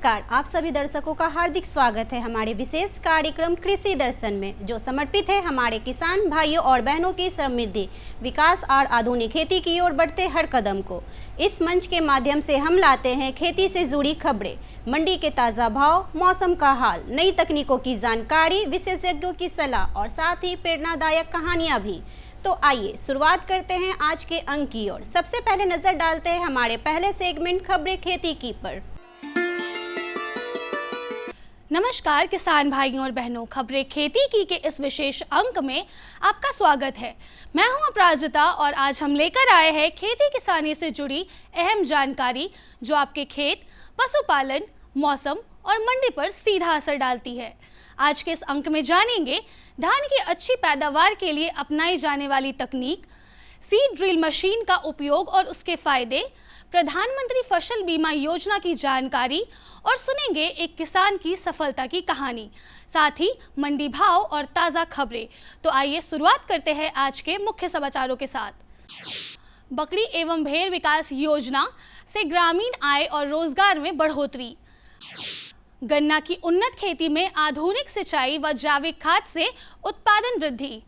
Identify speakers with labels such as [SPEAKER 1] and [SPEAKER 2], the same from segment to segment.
[SPEAKER 1] नमस्कार, आप सभी दर्शकों का हार्दिक स्वागत है हमारे विशेष कार्यक्रम कृषि दर्शन में, जो समर्पित है हमारे किसान भाइयों और बहनों की समृद्धि, विकास और आधुनिक खेती की ओर बढ़ते हर कदम को। इस मंच के माध्यम से हम लाते हैं खेती से जुड़ी खबरें, मंडी के ताज़ा भाव, मौसम का हाल, नई तकनीकों की जानकारी, विशेषज्ञों की सलाह और साथ ही प्रेरणादायक कहानियाँ भी। तो आइए शुरुआत करते हैं आज के अंक की ओर। सबसे पहले नजर डालते हैं हमारे पहले सेगमेंट खबरें खेती की पर।
[SPEAKER 2] नमस्कार किसान भाइयों और बहनों, खबरें खेती की के इस विशेष अंक में आपका स्वागत है। मैं हूं अपराजिता और आज हम लेकर आए हैं खेती किसानी से जुड़ी अहम जानकारी जो आपके खेत, पशुपालन, मौसम और मंडी पर सीधा असर डालती है। आज के इस अंक में जानेंगे धान की अच्छी पैदावार के लिए अपनाई जाने वाली तकनीक, सीड ड्रिल मशीन का उपयोग और उसके फायदे, प्रधानमंत्री फसल बीमा योजना की जानकारी और सुनेंगे एक किसान की सफलता की कहानी, साथ ही मंडी भाव और ताज़ा खबरें। तो आइए शुरुआत करते हैं आज के मुख्य समाचारों के साथ। बकरी एवं भेड़ विकास योजना से ग्रामीण आय और रोजगार में बढ़ोतरी। गन्ना की उन्नत खेती में आधुनिक सिंचाई व जैविक खाद से उत्पादन वृद्धि।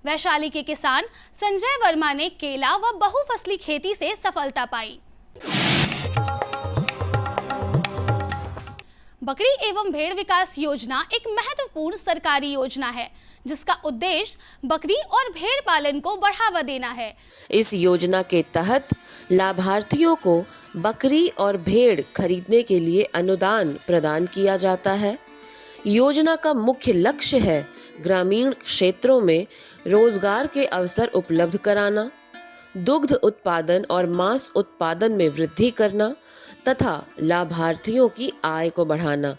[SPEAKER 2] वैशाली के किसान संजय वर्मा ने केला व बहुफसली खेती से सफलता पाई। बकरी एवं भेड़ विकास योजना एक महत्वपूर्ण सरकारी योजना है जिसका उद्देश्य बकरी और भेड़ पालन को बढ़ावा देना है।
[SPEAKER 3] इस योजना के तहत लाभार्थियों को बकरी और भेड़ खरीदने के लिए अनुदान प्रदान किया जाता है। योजना का मुख्य लक्ष्य है ग्रामीण क्षेत्रों में रोजगार के अवसर उपलब्ध कराना, दुग्ध उत्पादन और मांस उत्पादन में वृद्धि करना तथा लाभार्थियों की आय को बढ़ाना।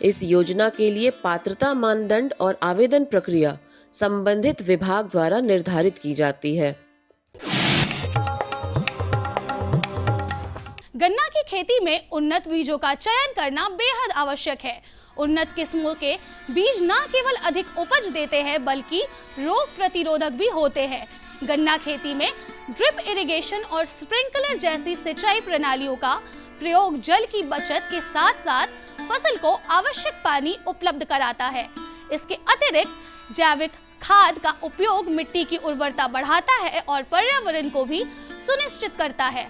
[SPEAKER 3] इस योजना के लिए पात्रता मानदंड और आवेदन प्रक्रिया संबंधित विभाग द्वारा निर्धारित की जाती है।
[SPEAKER 2] गन्ना की खेती में उन्नत बीजों का चयन करना बेहद आवश्यक है। उन्नत किस्मों के बीज न केवल अधिक उपज देते हैं बल्कि रोग प्रतिरोधक भी होते हैं। गन्ना खेती में ड्रिप इरिगेशन और स्प्रिंकलर जैसी सिंचाई प्रणालियों का प्रयोग जल की बचत के साथ साथ फसल को आवश्यक पानी उपलब्ध कराता है। इसके अतिरिक्त जैविक खाद का उपयोग मिट्टी की उर्वरता बढ़ाता है और पर्यावरण को भी सुनिश्चित करता है।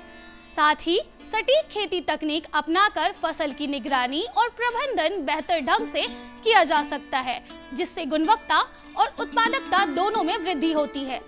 [SPEAKER 2] साथ ही सटीक खेती तकनीक अपनाकर फसल की निगरानी और प्रबंधन बेहतर ढंग से किया जा सकता है, जिससे गुणवत्ता और उत्पादकता दोनों में वृद्धि होती है।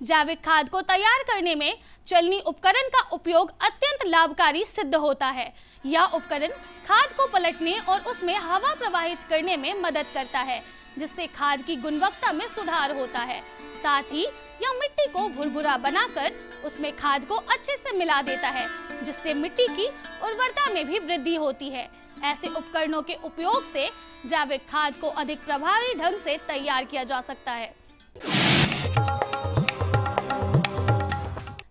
[SPEAKER 2] जैविक खाद को तैयार करने में चलनी उपकरण का उपयोग अत्यंत लाभकारी सिद्ध होता है। यह उपकरण खाद को पलटने और उसमें हवा प्रवाहित करने में मदद करता है, जिससे खाद की गुणवत्ता में सुधार होता है। साथ ही यह मिट्टी को भुरभुरा बनाकर उसमें खाद को अच्छे से मिला देता है, जिससे मिट्टी की उर्वरता में भी वृद्धि होती है। ऐसे उपकरणों के उपयोग से जैविक खाद को अधिक प्रभावी ढंग से तैयार किया जा सकता है।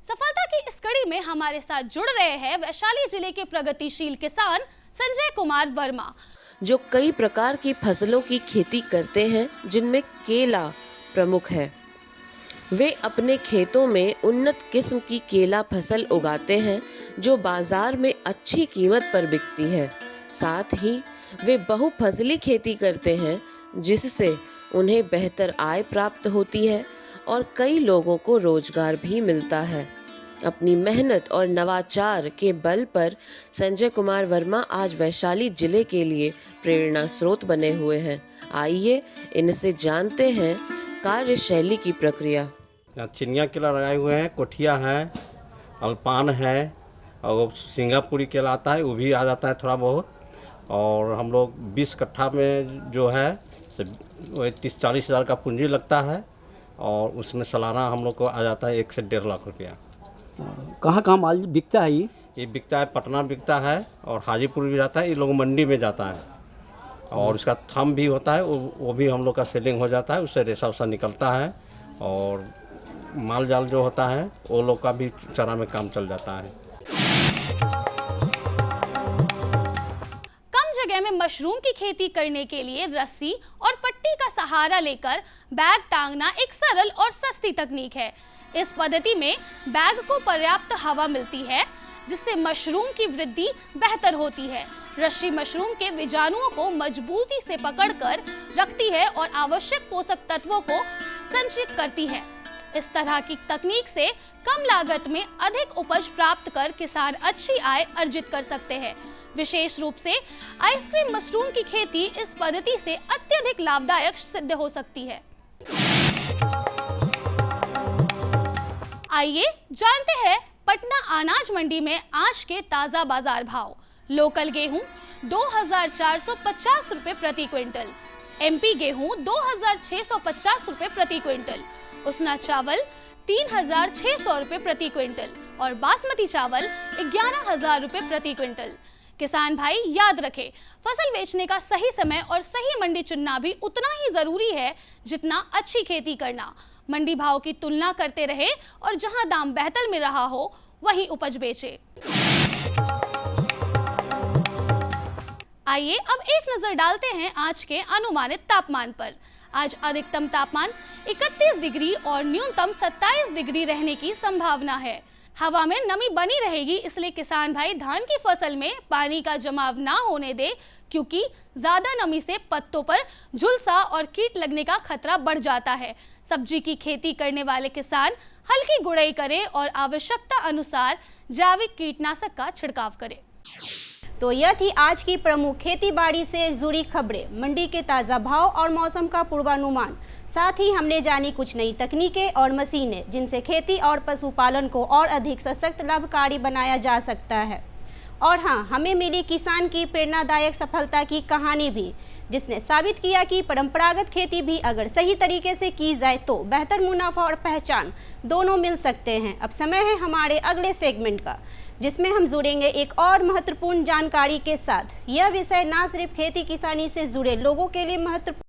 [SPEAKER 2] सफलता की इस कड़ी में हमारे साथ जुड़ रहे हैं वैशाली जिले के प्रगतिशील किसान संजय कुमार वर्मा,
[SPEAKER 3] जो कई प्रकार की फसलों की खेती करते हैं, जिनमें केला प्रमुख है। वे अपने खेतों में उन्नत किस्म की केला फसल उगाते हैं जो बाजार में अच्छी कीमत पर बिकती है। साथ ही वे बहुफसली खेती करते हैं जिससे उन्हें बेहतर आय प्राप्त होती है और कई लोगों को रोजगार भी मिलता है। अपनी मेहनत और नवाचार के बल पर संजय कुमार वर्मा आज वैशाली जिले के लिए प्रेरणा स्रोत बने हुए हैं। आइए इनसे जानते हैं कार्यशैली की प्रक्रिया।
[SPEAKER 4] यहाँ चिनिया केला लगाए हुए हैं, कोठिया है, अल्पान है और सिंगापुरी केला आता है, वो भी आ जाता है थोड़ा बहुत। और हम लोग 20 कट्ठा में जो है 30-40 हज़ार का पूंजी लगता है और उसमें सालाना हम लोग को आ जाता है 1 से 1.5 लाख रुपया।
[SPEAKER 5] कहाँ कहाँ माल बिकता है?
[SPEAKER 4] ये बिकता है, पटना बिकता है और हाजीपुर भी जाता है, ये लोग मंडी में जाता है। और इसका थम भी होता है, वो भी हम लोग का सेलिंग हो जाता है, उससे रेशा उसा निकलता है और माल जाल जो होता है वो लोग का भी चारा में काम चल जाता है।
[SPEAKER 2] कम जगह में मशरूम की खेती करने के लिए रस्सी और पट्टी का सहारा लेकर बैग टांगना एक सरल और सस्ती तकनीक है। इस पद्धति में बैग को पर्याप्त हवा मिलती है, जिससे मशरूम की वृद्धि बेहतर होती है। रस्सी मशरूम के बीजाणुओं को मजबूती से पकड़कर रखती है और आवश्यक पोषक तत्वों को संचित करती है। इस तरह की तकनीक से कम लागत में अधिक उपज प्राप्त कर किसान अच्छी आय अर्जित कर सकते हैं। विशेष रूप से आइसक्रीम मशरूम की खेती इस पद्धति से अत्यधिक लाभदायक सिद्ध हो सकती है। आइए जानते हैं पटना अनाज मंडी में आज के ताजा बाजार भाव। लोकल गेहूं 2450 रुपए प्रति क्विंटल, एमपी गेहूं 2650 रुपए प्रति क्विंटल, उसना चावल 3600 रुपए प्रति क्विंटल और बासमती चावल 11000 रुपए प्रति क्विंटल। किसान भाई याद रखें, फसल बेचने का सही समय और सही मंडी चुनना भी उतना ही जरूरी है जितना अच्छी खेती करना। मंडी भाव की तुलना करते रहे और जहां दाम बेहतर मिल रहा हो वहीं उपज बेचे। आइए अब एक नजर डालते हैं आज के अनुमानित तापमान पर। आज अधिकतम तापमान 31 डिग्री और न्यूनतम 27 डिग्री रहने की संभावना है। हवा में नमी बनी रहेगी, इसलिए किसान भाई धान की फसल में पानी का जमाव ना होने दे, क्योंकि ज्यादा नमी से पत्तों पर झुलसा और कीट लगने का खतरा बढ़ जाता है। सब्जी की खेती करने वाले किसान हल्की गुड़ाई करें और आवश्यकता अनुसार जैविक कीटनाशक का छिड़काव करें।
[SPEAKER 1] तो यह थी आज की प्रमुख खेती बाड़ी से जुड़ी खबरें, मंडी के ताज़ा भाव और मौसम का पूर्वानुमान। साथ ही हमने जानी कुछ नई तकनीकें और मशीनें जिनसे खेती और पशुपालन को और अधिक सशक्त लाभकारी बनाया जा सकता है। और हाँ, हमें मिली किसान की प्रेरणादायक सफलता की कहानी भी, जिसने साबित किया कि परंपरागत खेती भी अगर सही तरीके से की जाए तो बेहतर मुनाफा और पहचान दोनों मिल सकते हैं। अब समय है हमारे अगले सेगमेंट का, जिसमें हम जुड़ेंगे एक और महत्वपूर्ण जानकारी के साथ। यह विषय न सिर्फ खेती किसानी से जुड़े लोगों के लिए महत्वपूर्ण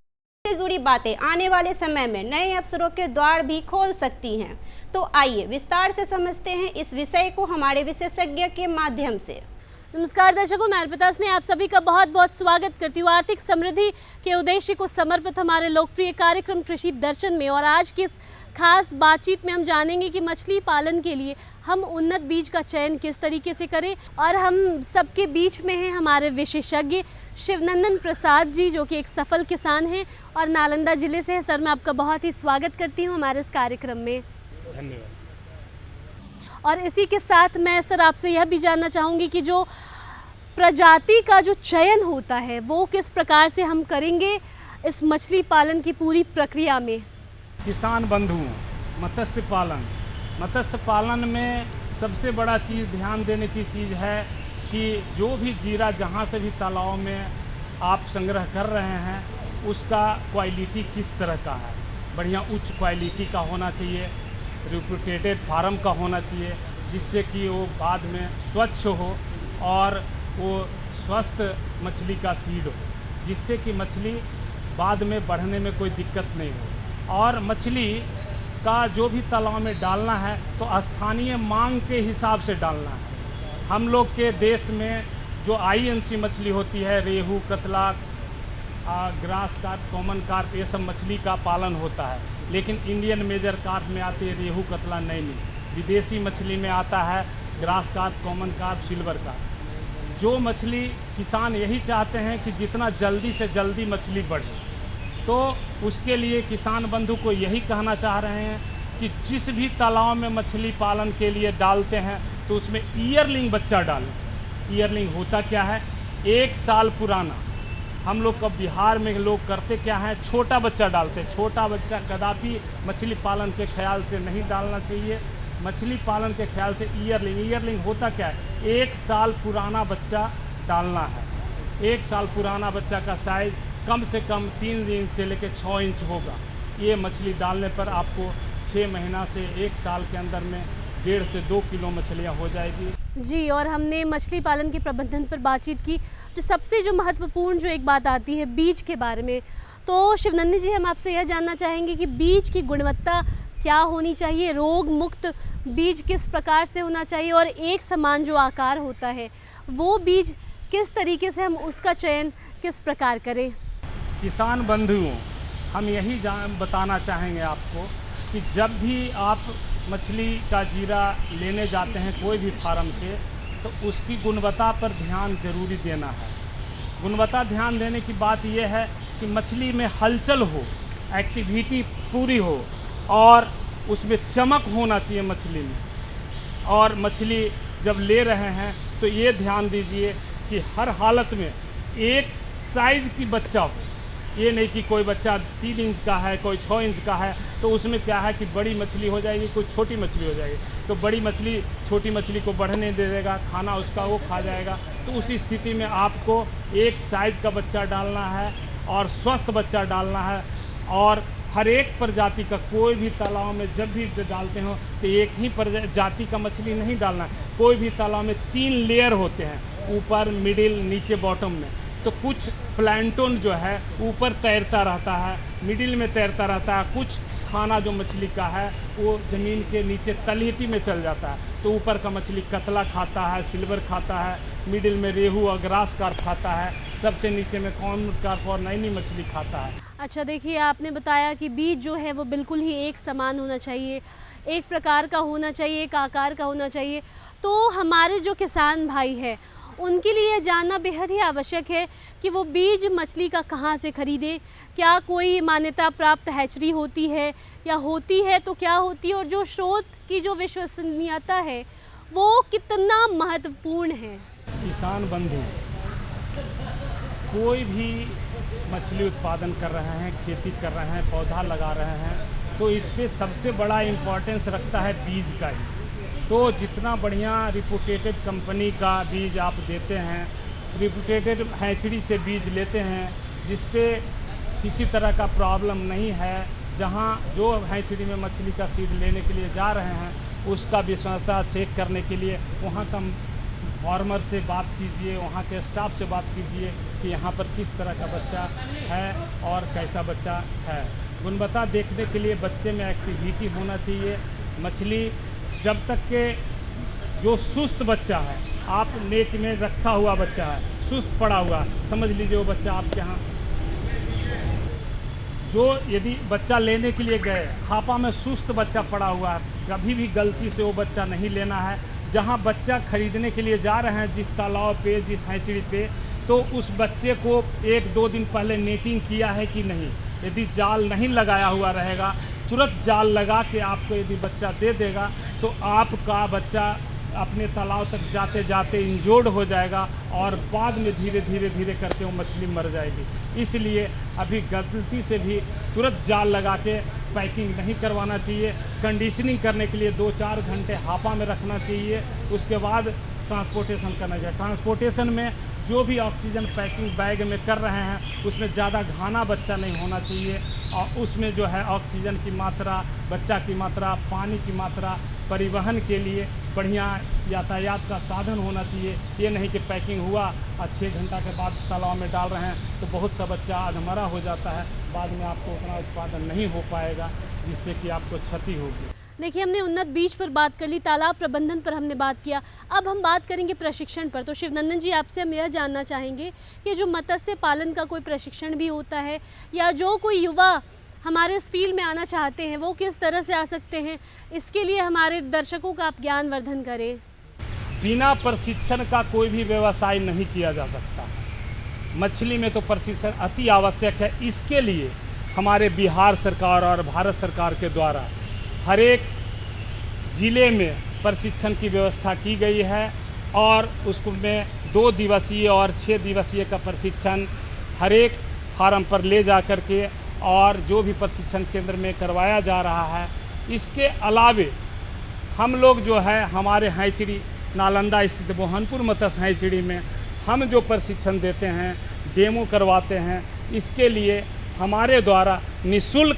[SPEAKER 1] से जुड़ी बातें आने वाले समय में नए अवसरों के द्वार भी खोल सकती हैं। तो आइए विस्तार से समझते हैं इस विषय को हमारे विशेषज्ञ के माध्यम से।
[SPEAKER 6] नमस्कार दर्शकों, मैं अर्पिता स्नेह आप सभी का बहुत बहुत स्वागत करती हूँ आर्थिक समृद्धि के उद्देश्य को समर्पित हमारे लोकप्रिय कार्यक्रम कृषि दर्शन में। और आज की इस खास बातचीत में हम जानेंगे कि मछली पालन के लिए हम उन्नत बीज का चयन किस तरीके से करें। और हम सबके बीच में हैं हमारे विशेषज्ञ शिवनंदन प्रसाद जी, जो कि एक सफल किसान हैं और नालंदा जिले से हैं। सर, मैं आपका बहुत ही स्वागत करती हूँ हमारे इस कार्यक्रम में।
[SPEAKER 7] धन्यवाद।
[SPEAKER 6] और इसी के साथ मैं सर आपसे यह भी जानना चाहूँगी कि जो प्रजाति का जो चयन होता है वो किस प्रकार से हम करेंगे इस मछली पालन की पूरी प्रक्रिया में।
[SPEAKER 7] किसान बंधु, मत्स्य पालन में सबसे बड़ा चीज़ ध्यान देने की चीज़ है कि जो भी जीरा जहाँ से भी तालाब में आप संग्रह कर रहे हैं उसका क्वालिटी किस तरह का है। बढ़िया उच्च क्वालिटी का होना चाहिए, रेपुटेटेड फार्म का होना चाहिए, जिससे कि वो बाद में स्वच्छ हो और वो स्वस्थ मछली का सीड हो, जिससे कि मछली बाद में बढ़ने में कोई दिक्कत नहीं हो। और मछली का जो भी तालाब में डालना है तो स्थानीय मांग के हिसाब से डालना है। हम लोग के देश में जो INC मछली होती है, रेहू, कतला, ग्रास कार्प, कॉमन कार्प, ये सब मछली का पालन होता है। लेकिन इंडियन मेजर कार्प में आती है रेहू, कतला, नैनी। विदेशी मछली में आता है grass carp, common carp, silver carp. जो मछली किसान यही चाहते हैं कि जितना जल्दी से जल्दी मछली बढ़े, तो उसके लिए किसान बंधु को यही कहना चाह रहे हैं कि जिस भी तालाब में मछली पालन के लिए डालते हैं तो उसमें ईयरलिंग बच्चा डालें। ईयरलिंग होता क्या है? 1 साल पुराना। हम लोग का बिहार में लोग करते क्या है, छोटा बच्चा डालते। छोटा बच्चा कदापि मछली पालन के ख्याल से नहीं डालना चाहिए। मछली पालन के ख्याल से ईयरलिंग होता क्या है, 1 साल पुराना बच्चा डालना है। 1 साल पुराना बच्चा का साइज कम से कम 3 इंच से लेकर 6 इंच होगा। ये मछली डालने पर आपको 6 महीना से 1 साल के अंदर में 1.5 से 2 किलो मछलियाँ हो जाएगी।
[SPEAKER 6] जी, और हमने मछली पालन के प्रबंधन पर बातचीत की। जो सबसे जो महत्वपूर्ण जो एक बात आती है बीज के बारे में, तो शिवनंदन जी हम आपसे यह जानना चाहेंगे कि बीज की गुणवत्ता क्या होनी चाहिए, रोग मुक्त बीज किस प्रकार से होना चाहिए, और एक समान जो आकार होता है वो बीज किस तरीके से हम उसका चयन किस प्रकार करें।
[SPEAKER 7] किसान बंधुओं, हम यही बताना चाहेंगे आपको कि जब भी आप मछली का जीरा लेने जाते हैं कोई भी फार्म से, तो उसकी गुणवत्ता पर ध्यान जरूरी देना है। गुणवत्ता ध्यान देने की बात यह है कि मछली में हलचल हो, एक्टिविटी पूरी हो और उसमें चमक होना चाहिए मछली में। और मछली जब ले रहे हैं तो ये ध्यान दीजिए कि हर हालत में एक साइज की बच्चा हो। ये नहीं कि कोई बच्चा 3 इंच का है, कोई 6 इंच का है, तो उसमें क्या है कि बड़ी मछली हो जाएगी, कोई छोटी मछली हो जाएगी, तो बड़ी मछली छोटी मछली को बढ़ने दे देगा, खाना उसका वो खा जाएगा। तो उसी स्थिति में आपको एक साइज का बच्चा डालना है और स्वस्थ बच्चा डालना है। और हर एक प्रजाति का कोई भी तालाब में जब भी डालते हो तो एक ही प्रजाति का मछली नहीं डालना है। कोई भी तालाब में 3 लेयर होते हैं, ऊपर, मिडिल, नीचे, बॉटम में। तो कुछ प्लैंटन जो है ऊपर तैरता रहता है, मिडिल में तैरता रहता है, कुछ खाना जो मछली का है वो ज़मीन के नीचे तलहटी में चल जाता है। तो ऊपर का मछली कतला खाता है, सिल्वर खाता है, मिडिल में रेहू और ग्रास कार्प खाता है, सबसे नीचे में कॉमन कार्प और नैनी मछली खाता है।
[SPEAKER 6] अच्छा, देखिए आपने बताया कि बीज जो है वो बिल्कुल ही एक समान होना चाहिए, एक प्रकार का होना चाहिए, एक आकार का होना चाहिए। तो हमारे जो किसान भाई हैं उनके लिए जानना बेहद ही आवश्यक है कि वो बीज मछली का कहाँ से खरीदें। क्या कोई मान्यता प्राप्त हैचरी होती है, या होती है तो क्या होती है, और जो स्रोत की जो विश्वसनीयता है वो कितना महत्वपूर्ण है।
[SPEAKER 7] किसान बंधु कोई भी मछली उत्पादन कर रहे हैं, खेती कर रहे हैं, पौधा लगा रहे हैं, तो इस पे सबसे बड़ा इम्पोर्टेंस रखता है बीज का ही। तो जितना बढ़िया रिपुटेटेड कंपनी का बीज आप देते हैं, रिपुटेटेड हैचरी से बीज लेते हैं जिस पे किसी तरह का प्रॉब्लम नहीं है, जहां जो हैचरी में मछली का सीड लेने के लिए जा रहे हैं उसका विश्वसनीयता चेक करने के लिए वहां का फार्मर से बात कीजिए, वहाँ के स्टाफ से बात कीजिए कि यहाँ पर किस तरह का बच्चा है और कैसा बच्चा है। गुणवत्ता देखने के लिए बच्चे में एक्टिविटी होना चाहिए। मछली जब तक के जो सुस्त बच्चा है, आप नेट में रखा हुआ बच्चा है, सुस्त पड़ा हुआ, समझ लीजिए वो बच्चा आपके यहाँ, जो यदि बच्चा लेने के लिए गए, हापा में सुस्त बच्चा पड़ा हुआ है, कभी भी गलती से वो बच्चा नहीं लेना है। जहाँ बच्चा खरीदने के लिए जा रहे हैं, जिस तालाब पे, जिस हैचरी पे, तो उस बच्चे को 1-2 दिन पहले नेटिंग किया है कि नहीं। यदि जाल नहीं लगाया हुआ रहेगा, तुरंत जाल लगा के आपको यदि बच्चा दे देगा तो आपका बच्चा अपने तालाब तक जाते जाते इंजोर्ड हो जाएगा और बाद में धीरे धीरे करके वो मछली मर जाएगी। इसलिए अभी गलती से भी तुरंत जाल लगा के पैकिंग नहीं करवाना चाहिए। कंडीशनिंग करने के लिए 2-4 घंटे हापा में रखना चाहिए, उसके बाद ट्रांसपोर्टेशन करना चाहिए। ट्रांसपोर्टेशन में जो भी ऑक्सीजन पैकिंग बैग में कर रहे हैं उसमें ज़्यादा घाना बच्चा नहीं होना चाहिए, और उसमें जो है ऑक्सीजन की मात्रा, बच्चा की मात्रा, पानी की मात्रा, परिवहन के लिए बढ़िया यातायात का साधन होना चाहिए। ये नहीं कि पैकिंग हुआ और 6 घंटा के बाद तालाब में डाल रहे हैं तो बहुत सा बच्चा अधमरा हो जाता है, बाद में आपको उतना उत्पादन नहीं हो पाएगा जिससे कि आपको क्षति होगी।
[SPEAKER 6] देखिए, हमने उन्नत बीज पर बात कर ली, तालाब प्रबंधन पर हमने बात किया, अब हम बात करेंगे प्रशिक्षण पर। तो शिवनंदन जी, आपसे हम यह जानना चाहेंगे कि जो मत्स्य पालन का कोई प्रशिक्षण भी होता है, या जो कोई युवा हमारे इस फील्ड में आना चाहते हैं वो किस तरह से आ सकते हैं, इसके लिए हमारे दर्शकों का आप ज्ञानवर्धन करें।
[SPEAKER 7] बिना प्रशिक्षण का कोई भी व्यवसाय नहीं किया जा सकता। मछली में तो प्रशिक्षण अति आवश्यक है। इसके लिए हमारे बिहार सरकार और भारत सरकार के द्वारा हर एक ज़िले में प्रशिक्षण की व्यवस्था की गई है, और उसमें 2 दिवसीय और 6 दिवसीय का प्रशिक्षण हर एक फार्म पर ले जा कर के और जो भी प्रशिक्षण केंद्र में करवाया जा रहा है। इसके अलावे हम लोग जो है हमारे हैचरी नालंदा स्थित मोहनपुर मत्स्य हैचरी में हम जो प्रशिक्षण देते हैं, डेमो करवाते हैं, इसके लिए हमारे द्वारा निःशुल्क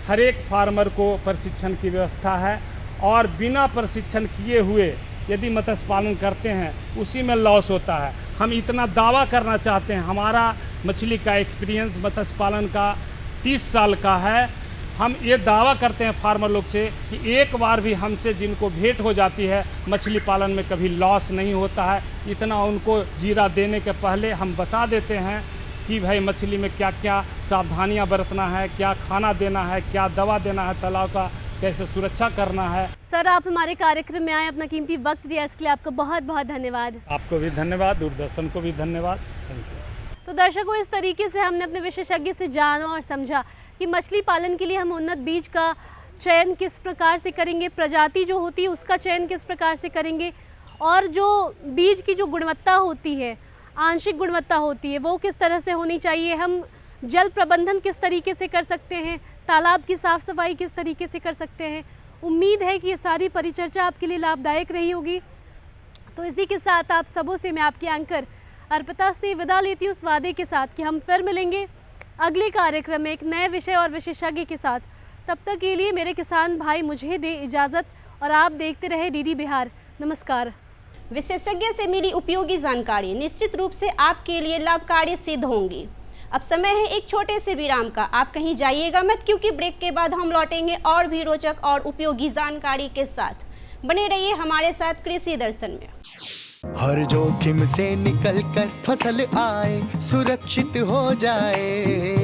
[SPEAKER 7] हर एक फार्मर को प्रशिक्षण की व्यवस्था है। और बिना प्रशिक्षण किए हुए यदि मत्स्य पालन करते हैं उसी में लॉस होता है। हम इतना दावा करना चाहते हैं, हमारा मछली का एक्सपीरियंस मत्स्य पालन का 30 साल का है। हम ये दावा करते हैं फार्मर लोग से कि एक बार भी हमसे जिनको भेंट हो जाती है मछली पालन में कभी लॉस नहीं होता है। इतना उनको जीरा देने के पहले हम बता देते हैं कि भाई मछली में क्या क्या सावधानियां बरतना है, क्या खाना देना है, क्या दवा देना है तालाब का कैसे सुरक्षा करना है।
[SPEAKER 6] सर, आप हमारे कार्यक्रम में आए, अपना कीमती वक्त दिया, इसके लिए आपका बहुत बहुत धन्यवाद।
[SPEAKER 7] आपको भी धन्यवाद, दूरदर्शन को भी धन्यवाद। Thank you.
[SPEAKER 6] तो दर्शकों, इस तरीके से हमने अपने विशेषज्ञ से जाना और समझा कि मछली पालन के लिए हम उन्नत बीज का चयन किस प्रकार से करेंगे, प्रजाति जो होती है उसका चयन किस प्रकार से करेंगे, और जो बीज की जो गुणवत्ता होती है, आंशिक गुणवत्ता होती है, वो किस तरह से होनी चाहिए, हम जल प्रबंधन किस तरीके से कर सकते हैं, तालाब की साफ़ सफाई किस तरीके से कर सकते हैं। उम्मीद है कि ये सारी परिचर्चा आपके लिए लाभदायक रही होगी। तो इसी के साथ आप सबों से मैं आपकी एंकर अर्पिता से विदा लेती हूँ, उस वादे के साथ कि हम फिर मिलेंगे अगले कार्यक्रम में एक नए विषय और विशेषज्ञ के साथ। तब तक के लिए मेरे किसान भाई मुझे दे इजाज़त और आप देखते रहे डीडी बिहार। नमस्कार।
[SPEAKER 1] विशेषज्ञ से मिली उपयोगी जानकारी निश्चित रूप से आपके लिए लाभकारी सिद्ध होंगी। अब समय है एक छोटे से विराम का, आप कहीं जाइएगा मत, क्योंकि ब्रेक के बाद हम लौटेंगे और भी रोचक और उपयोगी जानकारी के साथ। बने रहिए हमारे साथ कृषि दर्शन में।
[SPEAKER 8] हर जोखिम से निकल कर फसल आए, सुरक्षित हो जाए।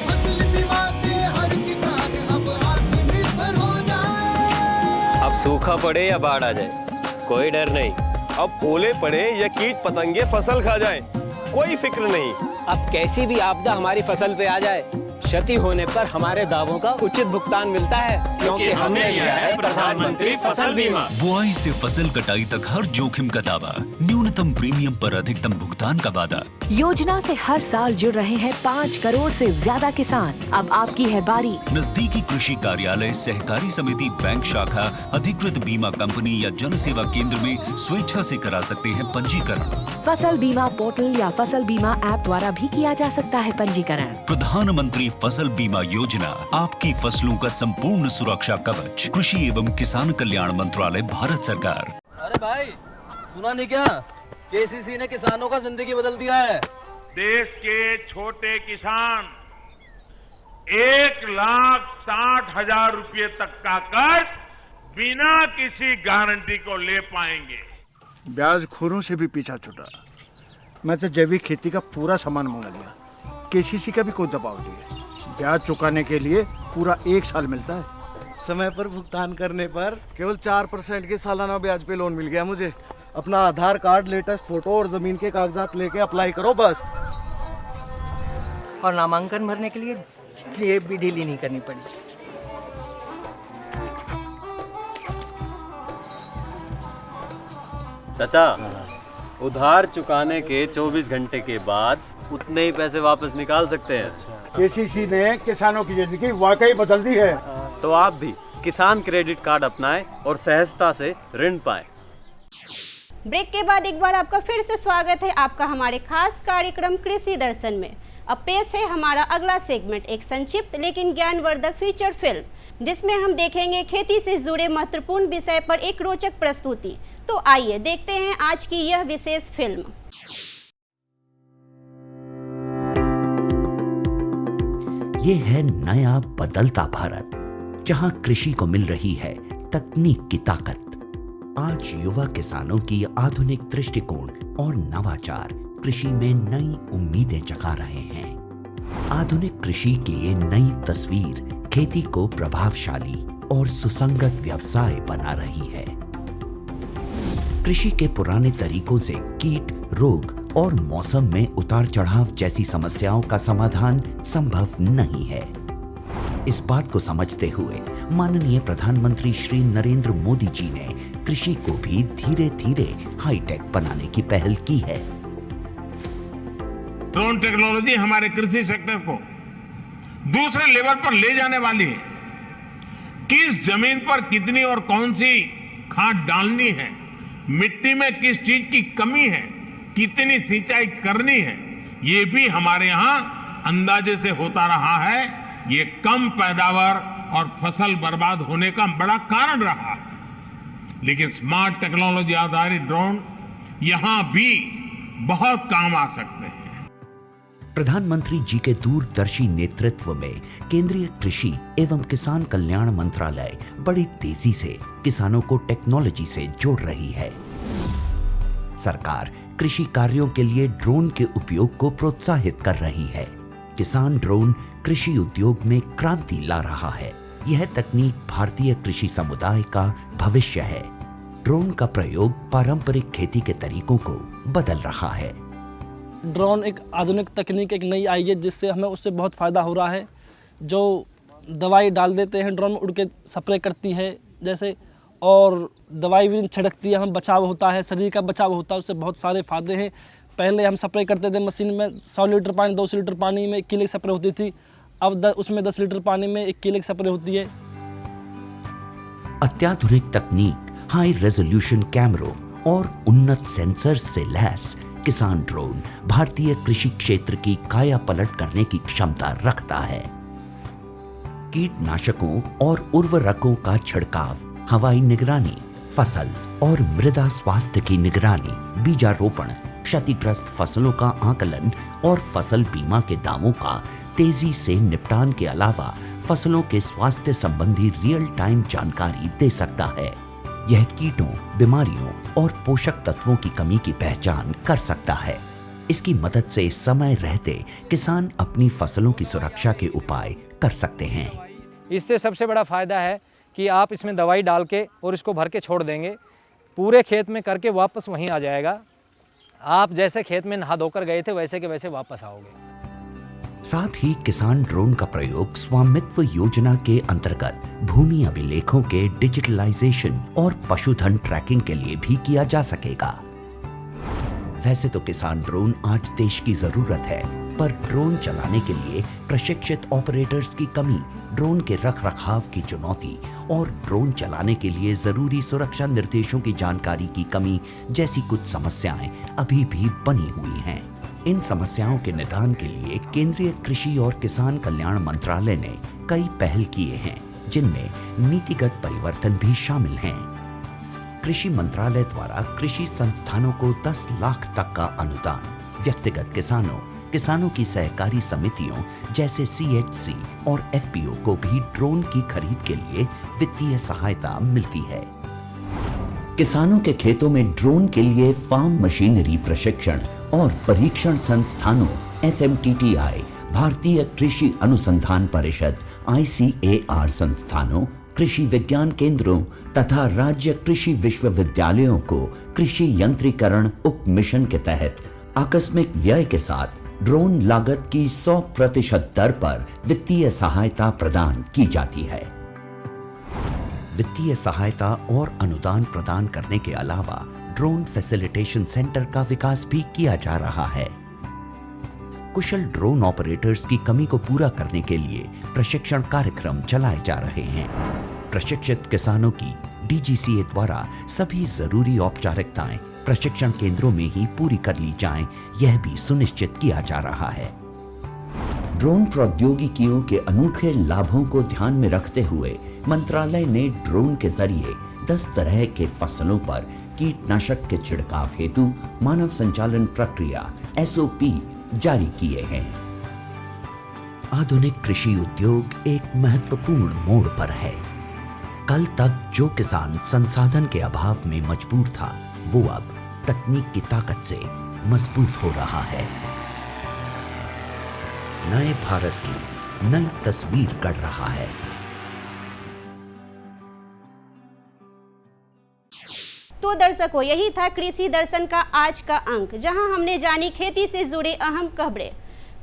[SPEAKER 8] फसल बीमा से हर किसान अब आत्मनिर्भर हो जाए।
[SPEAKER 9] अब सूखा पड़े या बाढ़ आ जाए, कोई डर नहीं।
[SPEAKER 10] अब ओले पड़े या कीट पतंगे फसल खा जाए, कोई फिक्र नहीं।
[SPEAKER 11] अब कैसी भी आपदा हमारी फसल पे आ जाए, क्षति होने पर हमारे दावों का उचित भुगतान मिलता है, क्योंकि हमने लिया है प्रधानमंत्री फसल बीमा।
[SPEAKER 12] बुआई से फसल कटाई तक हर जोखिम का दावा, न्यूनतम प्रीमियम पर अधिकतम भुगतान का वादा।
[SPEAKER 13] योजना से हर साल जुड़ रहे हैं 5 करोड़ से ज्यादा किसान। अब आपकी है बारी।
[SPEAKER 12] नजदीकी कृषि कार्यालय, सहकारी समिति, बैंक शाखा, अधिकृत बीमा कंपनी या जन सेवा केंद्र में स्वेच्छा से करा सकते हैं पंजीकरण।
[SPEAKER 13] फसल बीमा पोर्टल या फसल बीमा ऐप द्वारा भी किया जा सकता है पंजीकरण।
[SPEAKER 12] प्रधानमंत्री फसल बीमा योजना, आपकी फसलों का संपूर्ण सुरक्षा कवच। कृषि एवं किसान कल्याण मंत्रालय, भारत सरकार।
[SPEAKER 14] अरे भाई, सुना नहीं क्या? केसीसी ने किसानों का जिंदगी बदल दिया है।
[SPEAKER 7] देश के छोटे किसान 1,60,000 रुपए तक का कर्ज बिना किसी गारंटी को ले पाएंगे।
[SPEAKER 15] ब्याज खोरों से भी पीछा छूटा। मैं तो जैविक खेती का पूरा सामान मंगा लिया, केसीसी का भी कोई दबाव नहीं है। ब्याज चुकाने के लिए पूरा 1 साल मिलता है।
[SPEAKER 16] समय पर भुगतान करने पर केवल 4% के सालाना ब्याज पे लोन मिल गया मुझे। अपना आधार कार्ड, लेटेस्ट फोटो और जमीन के कागजात लेके अप्लाई करो बस।
[SPEAKER 17] और नामांकन भरने के लिए जेब भी ढीली नहीं करनी पड़ी।
[SPEAKER 9] चाचा, उधार चुकाने के 24 घंटे के बाद उतने ही पैसे वापस निकाल सकते हैं।
[SPEAKER 15] केसीसी ने किसानों की जिंदगी वाकई बदल दी है।
[SPEAKER 9] तो आप भी किसान क्रेडिट कार्ड अपनाएं और सहजता से ऋण पाएं।
[SPEAKER 1] ब्रेक के बाद एक बार आपका फिर से स्वागत है आपका हमारे खास कार्यक्रम कृषि दर्शन में। अब पेश है हमारा अगला सेगमेंट, एक संक्षिप्त लेकिन ज्ञानवर्धक फीचर फिल्म, जिसमें हम देखेंगे खेती से जुड़े महत्वपूर्ण विषय पर एक रोचक प्रस्तुति। तो आइए देखते हैं आज की यह विशेष फिल्म।
[SPEAKER 18] ये है नया बदलता भारत, जहां कृषि को मिल रही है तकनीक की ताकत। आज युवा किसानों की आधुनिक दृष्टिकोण और नवाचार कृषि में नई उम्मीदें जगा रहे हैं। आधुनिक कृषि की ये नई तस्वीर खेती को प्रभावशाली और सुसंगत व्यवसाय बना रही है। कृषि के पुराने तरीकों से कीट, रोग और मौसम में उतार चढ़ाव जैसी समस्याओं का समाधान संभव नहीं है। इस बात को समझते हुए माननीय प्रधानमंत्री श्री नरेंद्र मोदी जी ने कृषि को भी धीरे धीरे हाईटेक बनाने की पहल की है।
[SPEAKER 19] ड्रोन टेक्नोलॉजी हमारे कृषि सेक्टर को दूसरे लेवल पर ले जाने वाली है। किस जमीन पर कितनी और कौन सी खाद डालनी है, मिट्टी में किस चीज की कमी है, कितनी सिंचाई करनी है, ये भी हमारे यहाँ अंदाजे से होता रहा है। ये कम पैदावार और फसल बर्बाद होने का बड़ा कारण रहा है। लेकिन स्मार्ट टेक्नोलॉजी आधारित ड्रोन यहाँ भी बहुत काम आ सकते हैं।
[SPEAKER 18] प्रधानमंत्री जी के दूरदर्शी नेतृत्व में केंद्रीय कृषि एवं किसान कल्याण मंत्रालय बड़ी तेजी से किसानों को टेक्नोलॉजी से जोड़ रही है। सरकार कृषि कार्यों के लिए ड्रोन के उपयोग को प्रोत्साहित कर रही है। किसान ड्रोन कृषि उद्योग में क्रांति ला रहा है। यह तकनीक भारतीय कृषि समुदाय का भविष्य है। ड्रोन का प्रयोग पारंपरिक खेती के तरीकों को बदल रहा है।
[SPEAKER 20] ड्रोन एक आधुनिक तकनीक एक नई आई है, जिससे हमें उससे बहुत फ़ायदा हो रहा है। जो दवाई डाल देते हैं ड्रोन में उड़ के स्प्रे करती है जैसे, और दवाई भी छिड़कती है, हमें बचाव होता है, शरीर का बचाव होता है, उससे बहुत सारे फ़ायदे हैं। पहले हम स्प्रे करते थे मशीन में 100 लीटर पानी 200 लीटर पानी में 1 किलो की स्प्रे होती थी, अब उसमें 10 लीटर पानी में 1 किलो की स्प्रे होती है।
[SPEAKER 18] अत्याधुनिक तकनीक, हाई रेजोल्यूशन कैमरों और उन्नत सेंसर्स से लैस किसान ड्रोन भारतीय कृषि क्षेत्र की काया पलट करने की क्षमता रखता है। कीटनाशकों और उर्वरकों का छिड़काव, हवाई निगरानी, फसल और मृदा स्वास्थ्य की निगरानी, बीजारोपण, क्षतिग्रस्त फसलों का आकलन और फसल बीमा के दावों का तेजी से निपटान के अलावा फसलों के स्वास्थ्य संबंधी रियल टाइम जानकारी दे सकता है। यह कीटों, बीमारियों और पोषक तत्वों की कमी की पहचान कर सकता है। इसकी मदद से समय रहते किसान अपनी फसलों की सुरक्षा के उपाय कर सकते हैं।
[SPEAKER 11] इससे सबसे बड़ा फ़ायदा है कि आप इसमें दवाई डाल के और इसको भर के छोड़ देंगे, पूरे खेत में करके वापस वहीं आ जाएगा। आप जैसे खेत में नहा धोकर गए थे वैसे के वैसे वापस आओगे।
[SPEAKER 18] साथ ही किसान ड्रोन का प्रयोग स्वामित्व योजना के अंतर्गत भूमि अभिलेखों के डिजिटलाइजेशन और पशुधन ट्रैकिंग के लिए भी किया जा सकेगा। वैसे तो किसान ड्रोन आज देश की जरूरत है, पर ड्रोन चलाने के लिए प्रशिक्षित ऑपरेटर्स की कमी, ड्रोन के रखरखाव की चुनौती और ड्रोन चलाने के लिए जरूरी सुरक्षा निर्देशों की जानकारी की कमी जैसी कुछ समस्याएं अभी भी बनी हुई हैं। इन समस्याओं के निदान के लिए केंद्रीय कृषि और किसान कल्याण मंत्रालय ने कई पहल किए हैं, जिनमें नीतिगत परिवर्तन भी शामिल हैं। कृषि मंत्रालय द्वारा कृषि संस्थानों को 10 लाख तक का अनुदान, व्यक्तिगत किसानों की सहकारी समितियों जैसे CHC और FPO को भी ड्रोन की खरीद के लिए वित्तीय सहायता मिलती है। किसानों के खेतों में ड्रोन के लिए फार्म मशीनरी प्रशिक्षण और परीक्षण संस्थानों FMTTI, भारतीय कृषि अनुसंधान परिषद ICAR संस्थानों, कृषि विज्ञान केंद्रों तथा राज्य कृषि विश्वविद्यालयों को कृषि यंत्रीकरण उप मिशन के तहत आकस्मिक व्यय के साथ ड्रोन लागत की 100% दर पर वित्तीय सहायता प्रदान की जाती है। वित्तीय सहायता और अनुदान प्रदान करने के अलावा ड्रोन फैसिलिटेशन सेंटर का विकास भी किया जा रहा है। कुशल ड्रोन ऑपरेटर्स की कमी को पूरा करने के लिए प्रशिक्षण कार्यक्रम चलाए जा रहे हैं। प्रशिक्षित किसानों की DGCA द्वारा सभी जरूरी औपचारिकताएं प्रशिक्षण केंद्रों में ही पूरी कर ली जाएं, यह भी सुनिश्चित किया जा रहा है। ड्रोन प्रौद्योगिकियों के अनूठे लाभों को ध्यान में रखते हुए मंत्रालय ने ड्रोन के जरिए 10 तरह के फसलों पर कीटनाशक के छिड़काव हेतु मानव संचालन प्रक्रिया SOP जारी किए हैं। आधुनिक कृषि उद्योग एक महत्वपूर्ण मोड़ पर है। कल तक जो किसान संसाधन के अभाव में मजबूर था, वो अब तकनीक की ताकत से मजबूत हो रहा है। नए भारत की नई तस्वीर गढ़ रहा है।
[SPEAKER 1] तो दर्शकों, यही था कृषि दर्शन का आज का अंक, जहां हमने जानी खेती से जुड़ी अहम खबरें,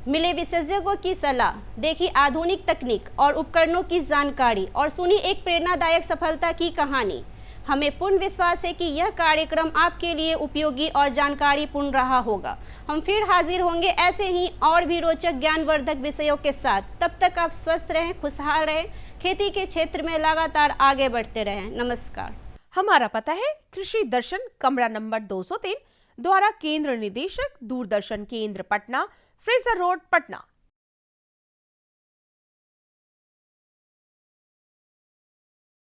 [SPEAKER 1] मिले विशेषज्ञों की सलाह, देखी आधुनिक तकनीक और उपकरणों की जानकारी और सुनी एक प्रेरणादायक सफलता की कहानी। हमें पूर्ण विश्वास है कि यह कार्यक्रम आपके लिए उपयोगी और जानकारीपूर्ण रहा होगा। हम फिर हाजिर होंगे ऐसे ही और भी रोचक ज्ञानवर्धक विषयों के साथ। तब तक आप स्वस्थ रहें, खुशहाल रहें, खेती के क्षेत्र में लगातार आगे बढ़ते रहें। नमस्कार।
[SPEAKER 21] हमारा पता है कृषि दर्शन, कमरा नंबर 203, द्वारा केंद्र निदेशक, दूरदर्शन केंद्र पटना, फ्रेजर रोड, पटना।